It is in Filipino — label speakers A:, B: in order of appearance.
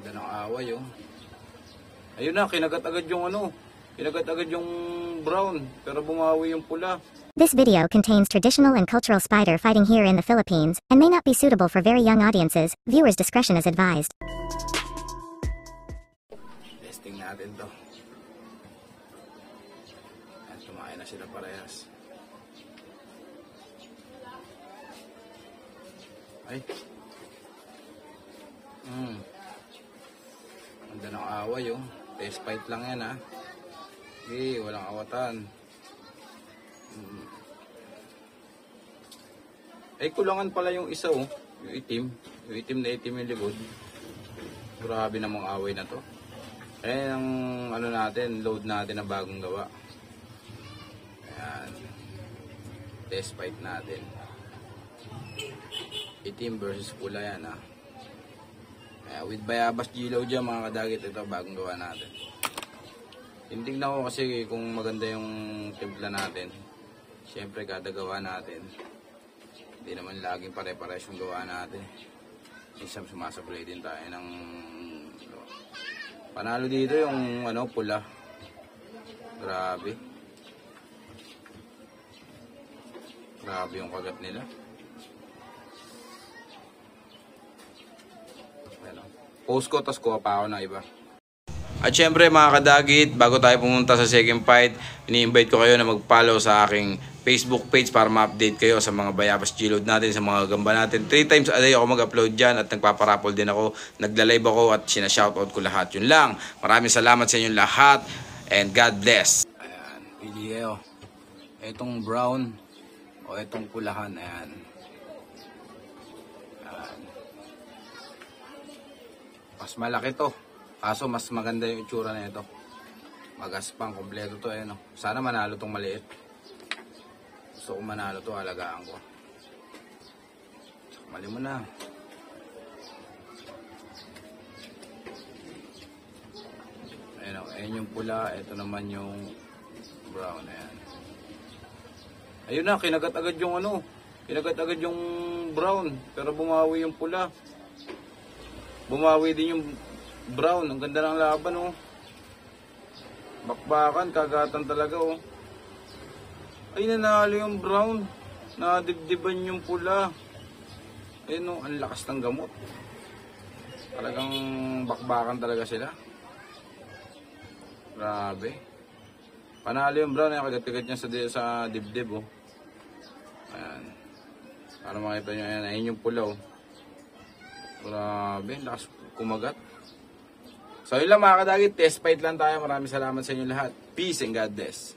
A: Ganda ng away, oh. Ayun na, kinagat agad yung kinagat agad yung brown, pero bumawi yung pula.
B: This video contains traditional and cultural spider fighting here in the Philippines, and may not be suitable for very young audiences. Viewers' discretion is advised.
A: Testing natin to. At tumain na sila parehas. Ay. Ganda ng away, oh. Test fight lang yan, ha. Okay, walang awatan. Ay, kulangan pala yung isa, oh. Yung itim. Yung itim na itim yung likod. Grabe namang away na to. Ayan ang natin, load natin na bagong gawa. Ayan. Test fight natin. Itim versus pula yan, ha. With Bayabas Gilaw dyan, mga kadagit, ito bagong gawa natin. Tinignan ko kasi kung maganda yung timpla natin. Siyempre kada gawa natin, hindi naman laging pare-pares yung gawa natin. Isang sumasablay din tayo ng panalo dito yung pula. Grabe. Grabe yung kagat nila. Post ko, tas kuha pa ako ng iba. At syempre mga kadagit, bago tayo pumunta sa second fight, ini-invite ko kayo na mag-follow sa aking Facebook page para ma-update kayo sa mga Bayabas G-Load natin, sa mga gamba natin. 3 times a day ako mag-upload dyan at nagpaparapol din ako. Nagla-live ako at sinashoutout ko lahat. Yun lang. Maraming salamat sa inyong lahat and God bless. Ayan, pili kayo. Itong brown o itong pulahan. Ayan. Mas malaki to. Kaso mas maganda yung itsura na ito. Magaspang, kompleto to. Ayan, sana manalo tong maliit. Gusto kong manalo to, alagaan ko. Mali mo na. Ayan, ayan yung pula. Ito naman yung brown. Ayan. Ayun na, kinagat agad yung kinagat agad yung brown. Pero bumawi yung pula. Bumawi din yung brown. Ang ganda ng laban, oh. Bakbakan, kagatan talaga, oh. Ay, nanalo yung brown. Nadibdiban yung pula. Ayun, oh, ang lakas ng gamot. Talagang bakbakan talaga sila. Grabe. Panalo yung brown, ay kagat-kagat niya sa dibdib, oh. Ayan. Para makita nyo, ayan, ayun yung pula, oh. Grabe, lakas kumagat. So yun lang mga kadagit, test fight lang tayo. Maraming salamat sa inyo lahat. Peace and God bless.